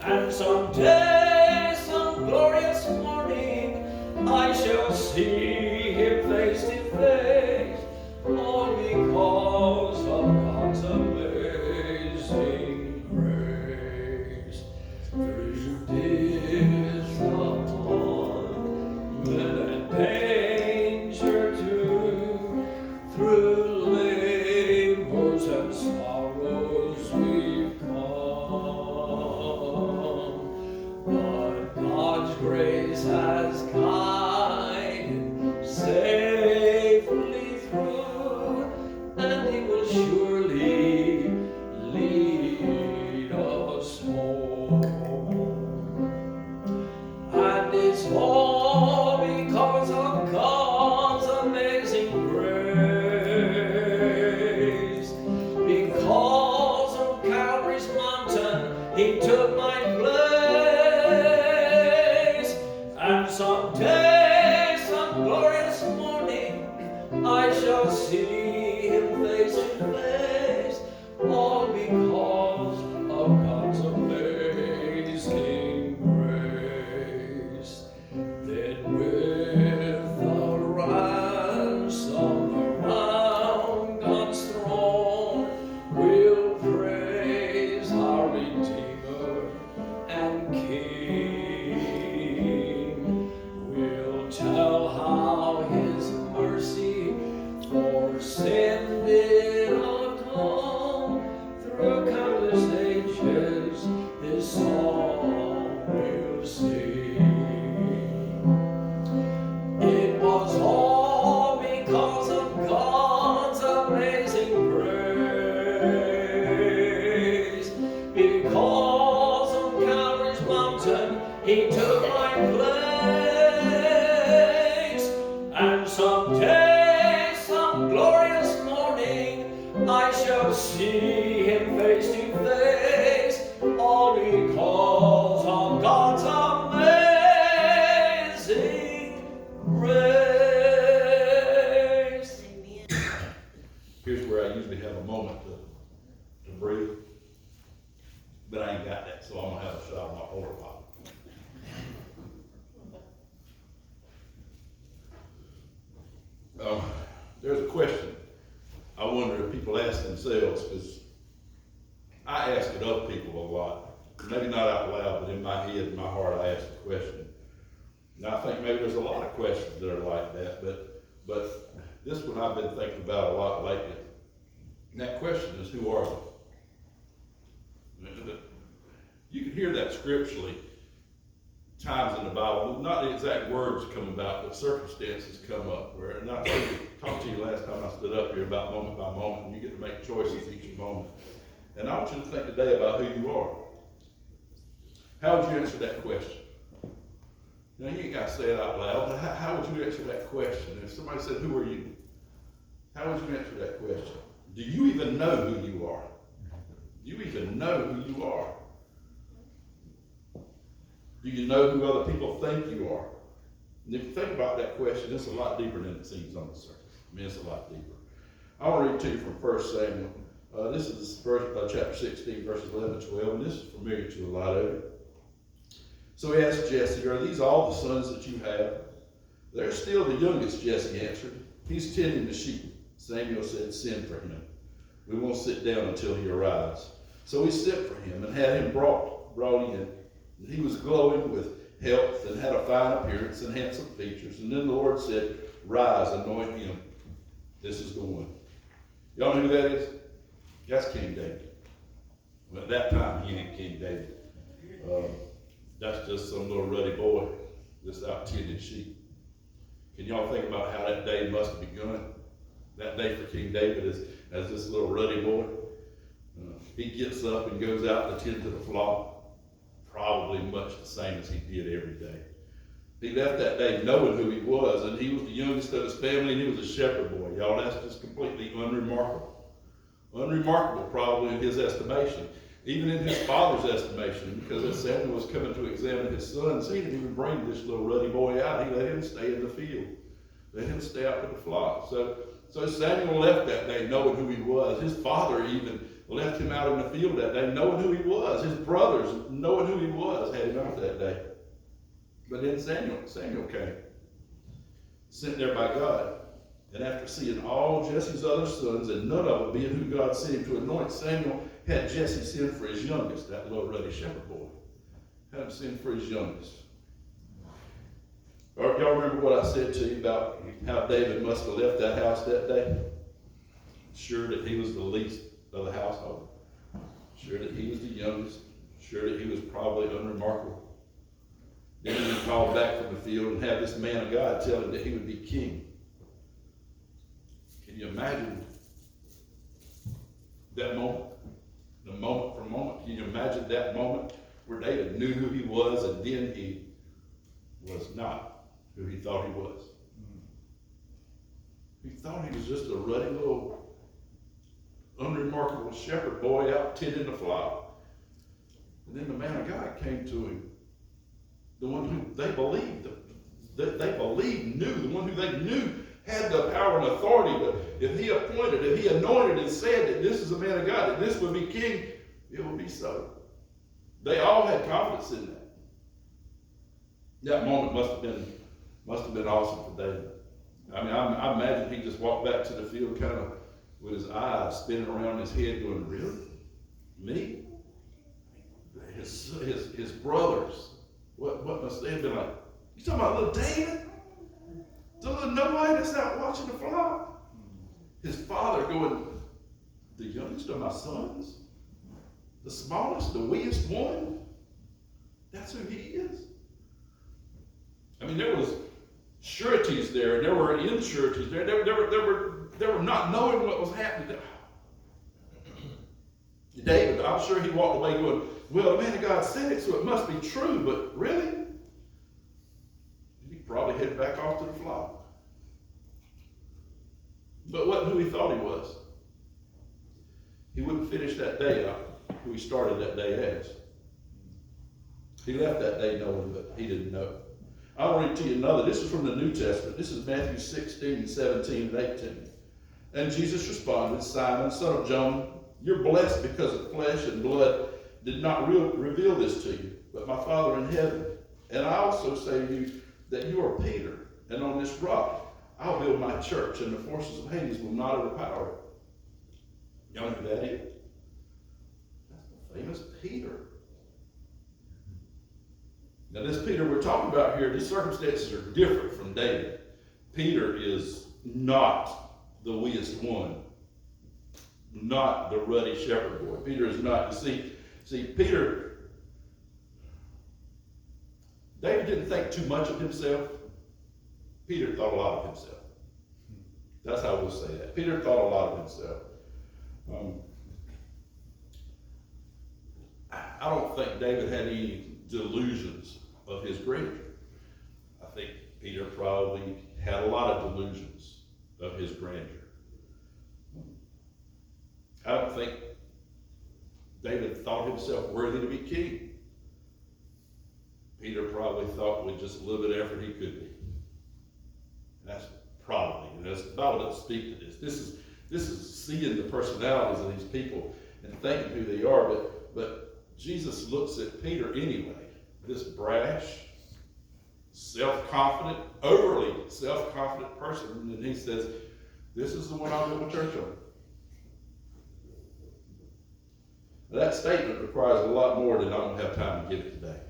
And someday, some glorious morning, I shall see him face to face, all because of God's amazing grace. Through disappointment and danger too, through labors and sorrows we've come, but God's grace has guided safely through, and He will surely lead us home. And it's all because of God's amazing grace. Because of Calvary's mountain, He took my place. And someday, some glorious morning, I shall see Him face to face, all because of God's amazing grace. Then with the ransom around God's throne, we'll praise our Redeemer and King. We'll tell how His mercy for sin did atone. Through countless ages, His song we'll sing. It was all because of God's amazing grace. Because of Calvary's mountain, He took my place. And someday, some glorious morning, I shall see Him face to face, all because of God's amazing grace. Here's where I usually have a moment to breathe, but I ain't got that, so I'm gonna have a shot of my porta potty. There's a question I wonder if people ask themselves, because I ask it of people a lot. Maybe not out loud, but in my head, in my heart, I ask the question. And I think maybe there's a lot of questions that are like that, but this one I've been thinking about a lot lately. And that question is, who are they? You can hear that scripturally times in the Bible. Not the exact words come about, but circumstances come up. And I talked to you last time I stood up here about moment by moment, and you get to make choices each moment. And I want you to think today about who you are. How would you answer that question? Now, you ain't got to say it out loud, but how would you answer that question? If somebody said, who are you? How would you answer that question? Do you even know who you are? Do you even know who you are? Do you know who other people think you are? And if you think about that question, it's a lot deeper than it seems on the surface. I mean, it's a lot deeper. I want to read to you from 1 Samuel. This is chapter 16, verses 11 and 12, and this is familiar to a lot of you. So he asked Jesse, are these all the sons that you have? They're still the youngest, Jesse answered. He's tending the sheep. Samuel said, send for him. We won't sit down until he arrives. So he sent for him and had him brought in. He was glowing with health and had a fine appearance and handsome features. And then the Lord said, rise, anoint him. This is the one. Y'all know who that is? That's King David. Well, at that time, he ain't King David. That's just some little ruddy boy just out tending sheep. Can y'all think about how that day must have begun? That day for King David as this little ruddy boy. He gets up and goes out to tend to the flock, probably much the same as he did every day. He left that day knowing who he was, and he was the youngest of his family, and he was a shepherd boy. Y'all, that's just completely unremarkable. Unremarkable probably in his estimation, even in his father's estimation, because as Samuel was coming to examine his sons, he didn't even bring this little ruddy boy out. He let him stay in the field. Let him stay out with the flock. So Samuel left that day knowing who he was. His father even left him out in the field that day, knowing who he was. His brothers, knowing who he was, had him out that day. But then Samuel came, sent there by God. And after seeing all Jesse's other sons, and none of them being who God sent him to anoint, Samuel had Jesse send for his youngest, that little ruddy shepherd boy. Had him send for his youngest. Y'all remember what I said to you about how David must have left that house that day? Sure that he was the least of the household. Sure that he was the youngest. Sure that he was probably unremarkable. Then he was called back from the field and have this man of God tell him that he would be king. Can you imagine that moment? The moment for moment. Can you imagine that moment where David knew who he was and then he was not who he thought he was? He thought he was just a ruddy little unremarkable shepherd boy out tending the flock. And then the man of God came to him, the one who they believed, knew, the one who they knew had the power and authority to, if he appointed, if he anointed and said that this is a man of God, that this would be king, it would be so. They all had confidence in that. That moment must have been awesome for David. I mean, I imagine he just walked back to the field kind of with his eyes spinning around his head going, really? Me? His brothers. What must they have been like? You talking about little David? The little nobody that's out watching the flock? His father going, the youngest of my sons? The smallest, the weakest one? That's who he is? I mean, there was sureties there, and there were insureties there. They were not knowing what was happening. David, I'm sure he walked away going, well, the man of God said it, so it must be true, but really? He probably headed back off to the flock. But wasn't who he thought he was. He wouldn't finish that day up who he started that day as. He left that day knowing, but he didn't know. I'll read to you another. This is from the New Testament. This is Matthew 16, 17, and 18. And Jesus responded, Simon, son of Jonah, you're blessed because of flesh and blood did not reveal this to you, but my Father in heaven. And I also say to you that you are Peter, and on this rock I'll build my church, and the forces of Hades will not overpower it. Y'all know who that is? That's the famous Peter. Now this Peter we're talking about here, these circumstances are different from David. Peter is not the weakest one, not the ruddy shepherd boy. Peter is not. You see, Peter, David didn't think too much of himself. Peter thought a lot of himself. That's how we'll say that. Peter thought a lot of himself. I don't think David had any delusions of his grandeur. I think Peter probably had a lot of delusions of his grandeur. I don't think David thought himself worthy to be king. Peter probably thought with just a little bit of effort he could be. That's probably, the Bible doesn't speak to this. This is seeing the personalities of these people and thinking who they are, but Jesus looks at Peter anyway, this brash, self-confident, overly self-confident person, and he says, this is the one I'll build a church on. Now, that statement requires a lot more than I don't have time to give it today,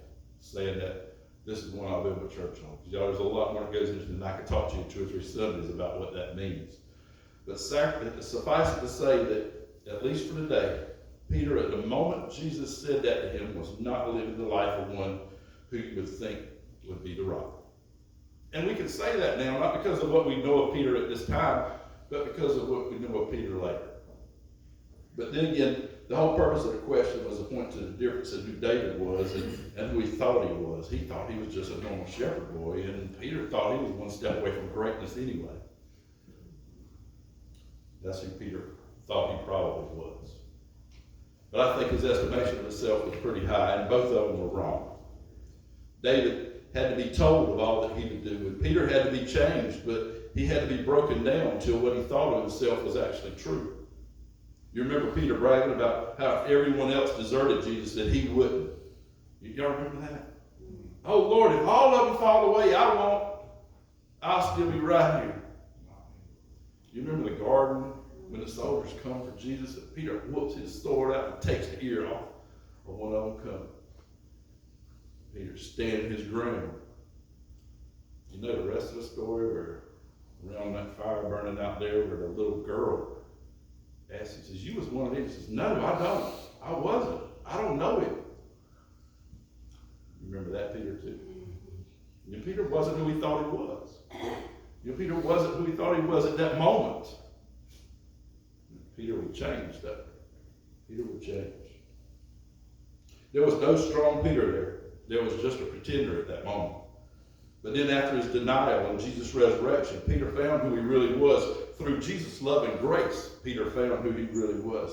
saying that this is the one I'll build a church on. Y'all, there's a lot more that goes into it, and I could talk to you 2 or 3 Sundays about what that means. But suffice it to say that, at least for today, Peter, at the moment Jesus said that to him, was not living the life of one who you would think would be the rock. And we can say that now, not because of what we know of Peter at this time, but because of what we know of Peter later. But then again, the whole purpose of the question was to point to the difference in who David was and who he thought he was. He thought he was just a normal shepherd boy, and Peter thought he was one step away from greatness anyway. That's who Peter thought he probably was. But I think his estimation of himself was pretty high, and both of them were wrong. David had to be told of all that he would do, and Peter had to be changed, but he had to be broken down until what he thought of himself was actually true. You remember Peter bragging about how if everyone else deserted Jesus, that he wouldn't. Y'all remember that? Oh Lord, if all of them fall away, I won't. I'll still be right here. You remember the garden when the soldiers come for Jesus, and Peter whoops his sword out and takes the ear off of one of them coming. Peter standing his ground. You know the rest of the story where around that fire burning out there where the little girl asks, he says, you was one of these. He says, no, I don't. I wasn't. I don't know him. You remember that, Peter, too? You know, Peter wasn't who he thought he was. You know, Peter wasn't who he thought he was at that moment. Peter would change, though. Peter would change. There was no strong Peter there. There was just a pretender at that moment. But then after his denial and Jesus' resurrection, Peter found who he really was. Through Jesus' love and grace, Peter found who he really was.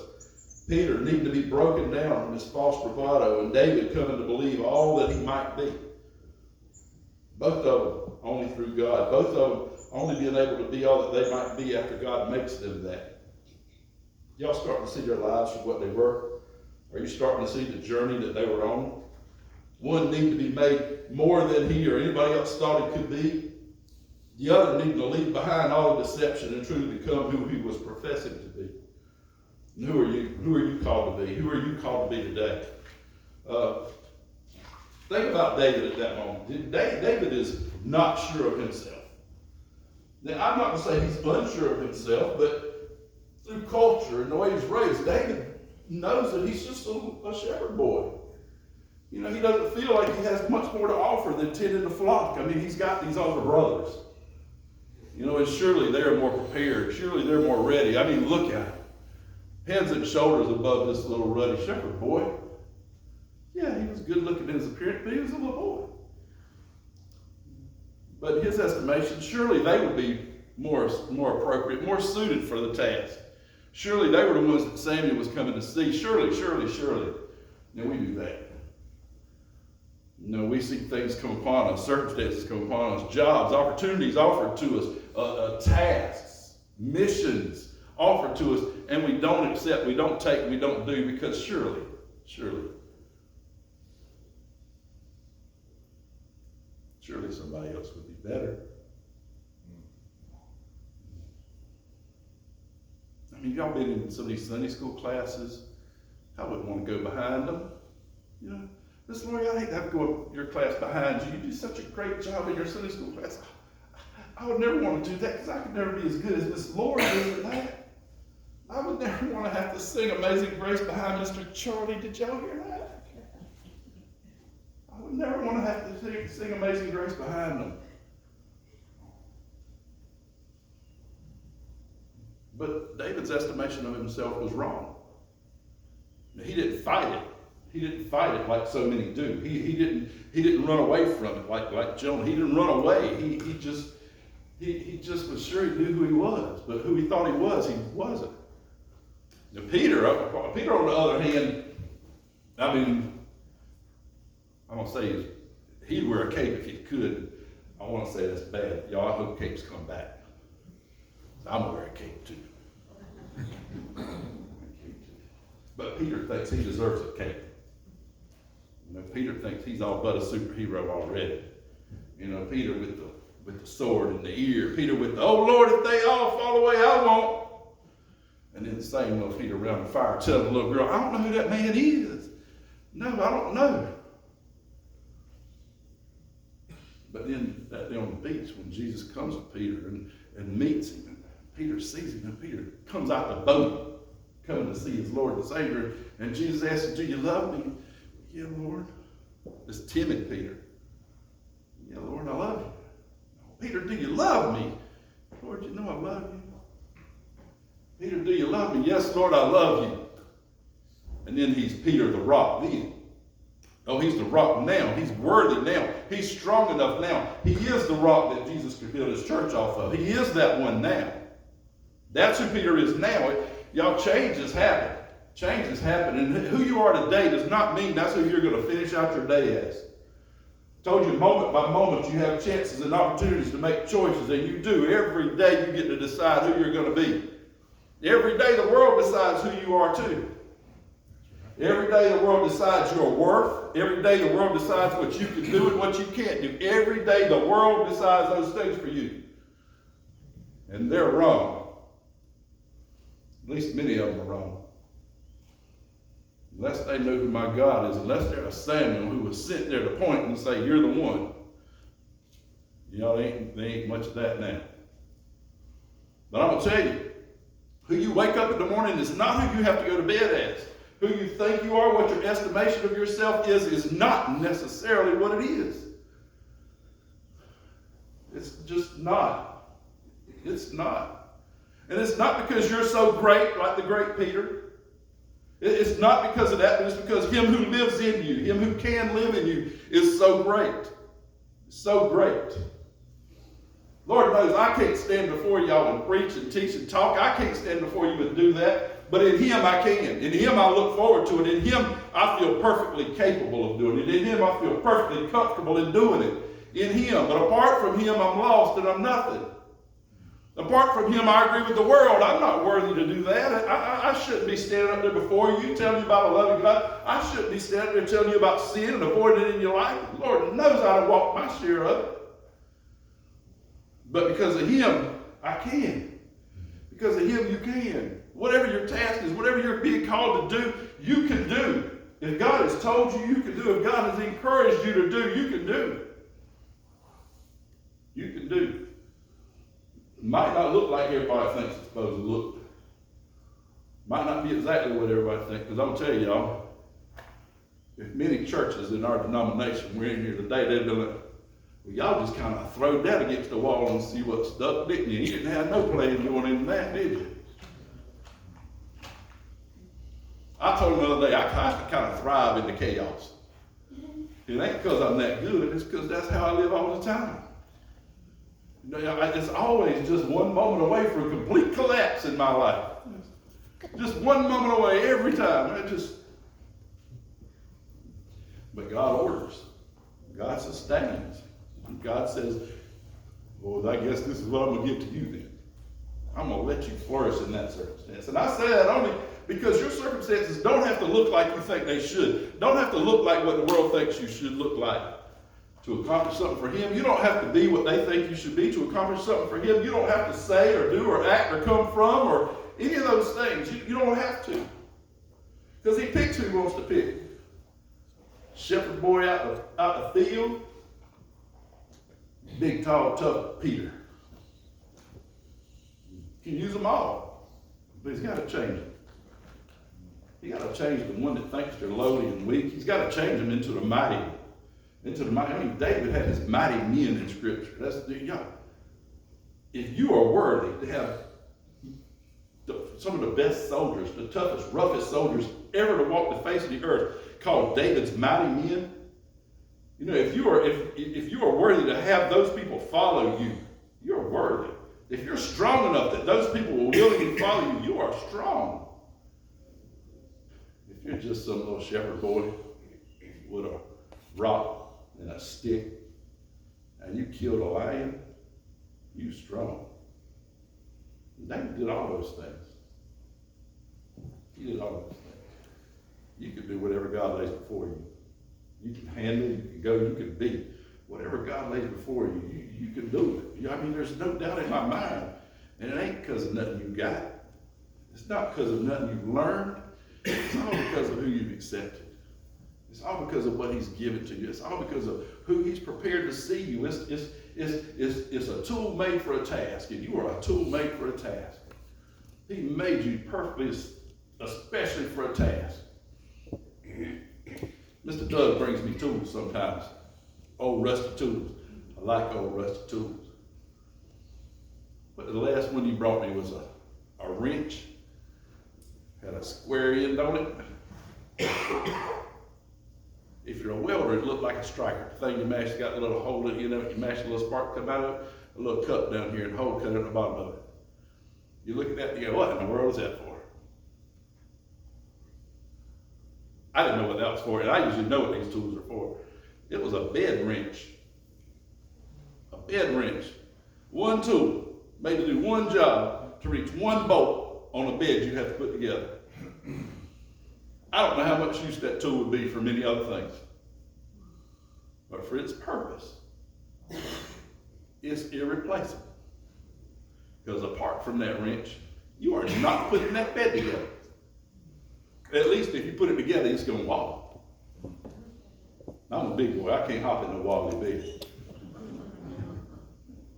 Peter needed to be broken down from his false bravado, and David coming to believe all that he might be. Both of them only through God. Both of them only being able to be all that they might be after God makes them that. Y'all starting to see their lives for what they were? Are you starting to see the journey that they were on? One needed to be made more than he or anybody else thought he could be. The other needed to leave behind all deception and truly become who he was professing to be. And who are you? Who are you called to be? Who are you called to be today? Think about David at that moment. David is not sure of himself. Now, I'm not going to say he's unsure of himself, but through culture and the way he's raised, David knows that he's just a shepherd boy. You know, he doesn't feel like he has much more to offer than tending the flock. I mean, he's got these older brothers. You know, and surely they're more prepared. Surely they're more ready. I mean, look at him. Heads and shoulders above this little ruddy shepherd boy. Yeah, he was good looking in his appearance, but he was a little boy. But in his estimation, surely they would be more appropriate, more suited for the task. Surely they were the ones that Samuel was coming to see. Surely. Now we do that. You know, we see things come upon us, circumstances come upon us, jobs, opportunities offered to us, tasks, missions offered to us, and we don't accept, we don't take, we don't do, because surely somebody else would be better. I mean, y'all been in some of these Sunday school classes. I wouldn't want to go behind them. You know, Miss Lori, I hate to have to go up your class behind you. You do such a great job in your Sunday school class. I would never want to do that because I could never be as good as Miss Lori is at that. I would never want to have to sing Amazing Grace behind Mr. Charlie. Did y'all hear that? I would never want to have to sing Amazing Grace behind them. But David's estimation of himself was wrong. He didn't fight it. He didn't fight it like so many do. He didn't run away from it like Jonah. He didn't run away. He just was sure he knew who he was, but who he thought he wasn't. Now Peter on the other hand, I mean, I'm gonna say he'd wear a cape if he could. I want to say that's bad. Y'all, I hope capes come back. I'm gonna wear a cape too. But Peter thinks he deserves a cape. You know, Peter thinks he's all but a superhero already. You know, Peter with the sword in the ear. Peter with the, oh Lord, if they all fall away, I won't. And then the same little Peter around the fire telling the little girl, I don't know who that man is. No, I don't know. But then that day on the beach, when Jesus comes to Peter and meets him, and Peter sees him, and Peter comes out the boat, coming to see his Lord and Savior, and Jesus asks him, do you love me? Yeah, Lord. This timid Peter. Yeah, Lord, I love you. Peter, do you love me? Lord, you know I love you. Peter, do you love me? Yes, Lord, I love you. And then he's Peter the rock then. Oh, he's the rock now. He's worthy now. He's strong enough now. He is the rock that Jesus could build his church off of. He is that one now. That's who Peter is now. Y'all, change has happened. Change has happened. And who you are today does not mean that's who you're going to finish out your day as. I told you moment by moment you have chances and opportunities to make choices, and you do. Every day you get to decide who you're going to be. Every day the world decides who you are too. Every day the world decides your worth. Every day the world decides what you can do and what you can't do. Every day the world decides those things for you. And they're wrong. At least many of them are wrong. Unless they know who my God is, unless they're a Samuel who was sent there to point and say, you're the one. You know, there ain't much of that now. But I'm going to tell you, who you wake up in the morning is not who you have to go to bed as. Who you think you are, what your estimation of yourself is not necessarily what it is. It's just not. It's not. And it's not because you're so great, like the great Peter. It's not because of that, but it's because him who lives in you, him who can live in you, is so great. So great. Lord knows I can't stand before y'all and preach and teach and talk. I can't stand before you and do that. But in him I can. In him I look forward to it. In him I feel perfectly capable of doing it. In him I feel perfectly comfortable in doing it. In him. But apart from him I'm lost and I'm nothing. Apart from him I agree with the world. I'm not worthy to do that. I shouldn't be standing up there before you telling you about a loving God. I shouldn't be standing there telling you about sin and avoiding it in your life. The Lord knows how to walk my share of it. But because of him, I can. Because of him, you can. Whatever your task is, whatever you're being called to do, you can do. If God has told you, you can do. If God has encouraged you to do, you can do. You can do. It might not look like everybody thinks it's supposed to look. Might not be exactly what everybody thinks. Because I'm going to tell y'all, if many churches in our denomination were in here today, they'd be like, well, y'all just kind of throw that against the wall and see what stuck, didn't you? You didn't have no plan going into that, did you? I told him the other day, I kind of thrive in the chaos. It ain't because I'm that good, it's because that's how I live all the time. You know, it's always just one moment away from complete collapse in my life. Just one moment away every time. But God orders. God sustains. God says, well, I guess this is what I'm going to give to you then. I'm going to let you flourish in that circumstance. And I say that only because your circumstances don't have to look like you think they should. Don't have to look like what the world thinks you should look like. To accomplish something for him, you don't have to be what they think you should be. To accomplish something for him, you don't have to say or do or act or come from or any of those things. You don't have to. Because he picks who he wants to pick. Shepherd boy out the field. Big, tall, tough Peter. He can use them all. But he's got to change them. He's got to change the one that thinks they're lowly and weak. He's got to change them into the mighty. I mean, David had his mighty men in Scripture. If you are worthy to have some of the best soldiers, the toughest, roughest soldiers ever to walk the face of the earth, called David's mighty men, you know, if you are worthy to have those people follow you, you're worthy. If you're strong enough that those people will willingly follow you, you are strong. If you're just some little shepherd boy with a rock and a stick, and you killed a lion, you strong. David did all those things. He did all those things. You can do whatever God lays before you. You can handle, you can go, you can be. Whatever God lays before you, you can do it. I mean, there's no doubt in my mind. And it ain't because of nothing you got. It's not because of nothing you've learned. It's all because of who you've accepted. It's all because of what he's given to you. It's all because of who he's prepared to see you. It's a tool made for a task, and you are a tool made for a task. He made you perfectly, especially for a task. Mr. Doug brings me tools sometimes. Old rusty tools. I like old rusty tools. But the last one he brought me was a wrench. Had a square end on it. If you're a welder, it looked like a striker. The thing you mash, got a little hole in it, you know, you mash a little spark come out of it, a little cup down here and a hole cut at the bottom of it. You look at that and you go, what in the world is that for? I didn't know what that was for, and I usually know what these tools are for. It was a bed wrench. A bed wrench. One tool, made to do one job, to reach one bolt on a bed you have to put together. I don't know how much use that tool would be for many other things, but for its purpose, it's irreplaceable. Because apart from that wrench, you are not putting that bed together. At least if you put it together, it's going to wobble. I'm a big boy. I can't hop in a wobbly bed.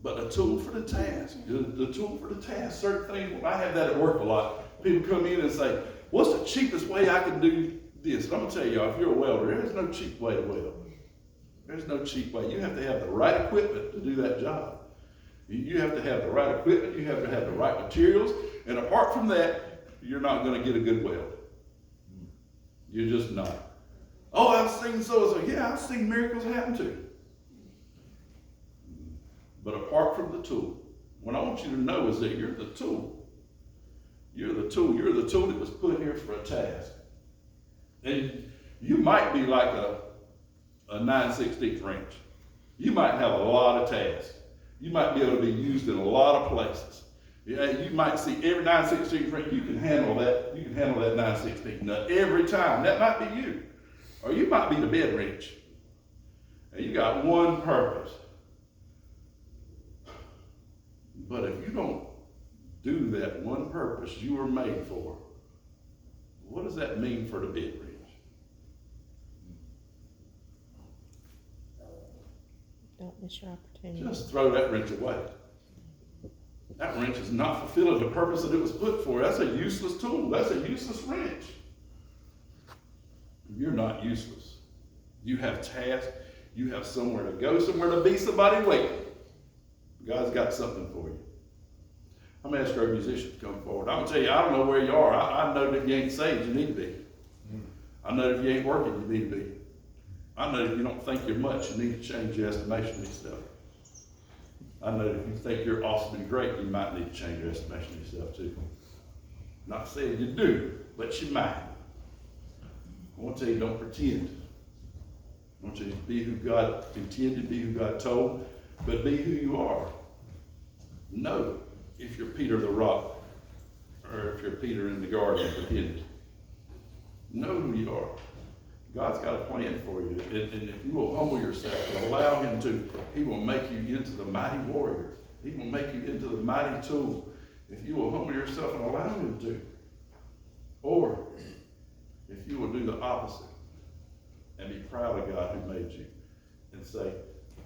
But a tool for the task. The tool for the task. Certain things, I have that at work a lot. People come in and say, what's the cheapest way I can do this? And I'm going to tell y'all, if you're a welder, there is no cheap way to weld. There's no cheap way. You have to have the right equipment to do that job. You have to have the right equipment. You have to have the right materials. And apart from that, you're not going to get a good weld. You're just not. Oh, I've seen so-and-so. Yeah, I've seen miracles happen too. But apart from the tool, what I want you to know is that you're the tool. You're the tool. You're the tool that was put here for a task. And you might be like a 9/16 wrench. You might have a lot of tasks. You might be able to be used in a lot of places. Yeah, you might see every 9/16 wrench, you can handle that. You can handle that 9/16 nut every time. That might be you. Or you might be the bed wrench. And you got one purpose. But if you don't do that one purpose you were made for, what does that mean for the bed wrench? Don't miss your opportunity. Just throw that wrench away. That wrench is not fulfilling the purpose that it was put for. That's a useless tool. That's a useless wrench. You're not useless. You have tasks. You have somewhere to go, somewhere to be, somebody waiting. God's got something for you. I'm going to ask our musicians to come forward. I'm going to tell you, I don't know where you are. I know that if you ain't saved, you need to be. I know that if you ain't working, you need to be. I know that if you don't think you're much, you need to change your estimation of yourself. I know that if you think you're awesome and great, you might need to change your estimation of yourself too. Not saying you do, but you might. I want to tell you, don't pretend. I want you to be who God intended, be who God told, but be who you are. Know if you're Peter the rock, or if you're Peter in the garden pretending. Know who you are. God's got a plan for you, and if you will humble yourself and allow Him to, He will make you into the mighty warrior. He will make you into the mighty tool if you will humble yourself and allow Him to. Or if you will do the opposite and be proud of God who made you and say,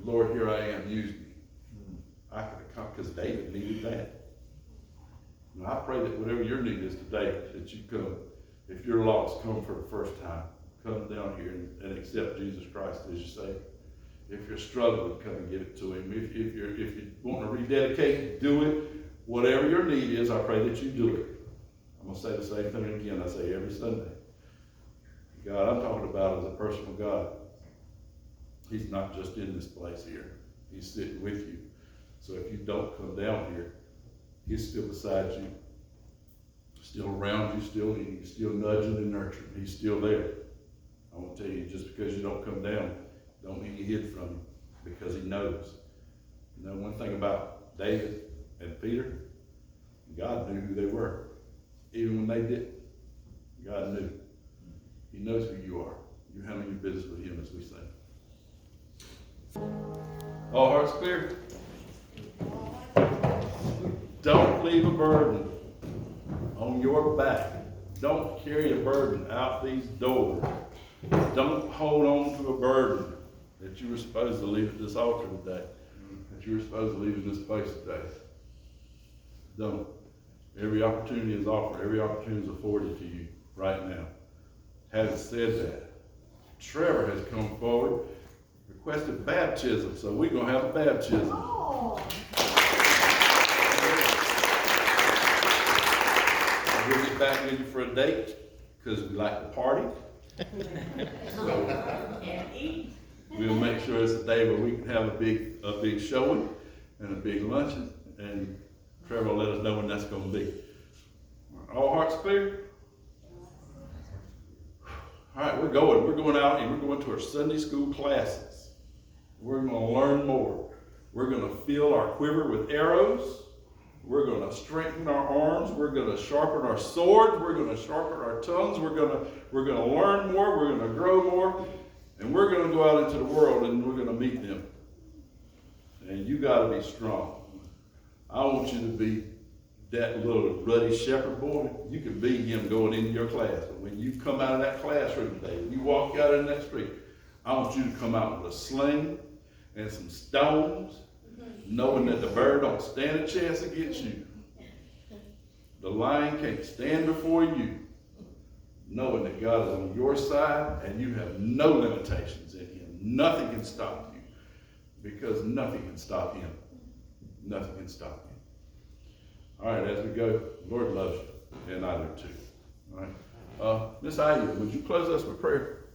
Lord, here I am, use me. I could accomplish, because David needed that. And I pray that whatever your need is today, that you come. If you're lost, come for the first time. Come down here and accept Jesus Christ as your Savior. If you're struggling, come and give it to Him. If you want to rededicate, do it. Whatever your need is, I pray that you do it. I'm going to say the same thing again I say every Sunday. God, I'm talking about as a personal God. He's not just in this place here. He's sitting with you. So if you don't come down here, He's still beside you, still around you, still leading you, still nudging and nurturing. He's still there. I want to tell you, just because you don't come down, don't mean you hid from Him, because He knows. You know, one thing about David and Peter, God knew who they were. Even when they didn't, God knew. He knows who you are. You're handling your business with Him, as we say. All hearts clear? Don't leave a burden on your back. Don't carry a burden out these doors. Don't hold on to a burden that you were supposed to leave at this altar today, that you were supposed to leave in this place today. Don't. Every opportunity is offered. Every opportunity is afforded to you right now. Having said that, Trevor has come forward, requested baptism, so we're going to have a baptism. Oh. We'll get back with you for a date, because we like to party. So we'll make sure it's a day where we can have a big showing and a big luncheon, and Trevor will let us know when that's going to be. All hearts clear? All right, we're going. We're going out and we're going to our Sunday school classes. We're going to learn more. We're going to fill our quiver with arrows. We're going to strengthen our arms. We're going to sharpen our swords. We're going to sharpen our tongues. We're going to learn more. We're going to grow more. And we're going to go out into the world and we're going to meet them. And you got to be strong. I want you to be that little ruddy shepherd boy. You can be him going into your class. But when you come out of that classroom today, when you walk out in that street, I want you to come out with a sling and some stones, knowing that the bear don't stand a chance against you. The lion can't stand before you, knowing that God is on your side and you have no limitations in him. Nothing can stop you, because nothing can stop him. Nothing can stop him. All right, as we go, the Lord loves you, and I do too. All right. Miss Aya, would you close us with prayer?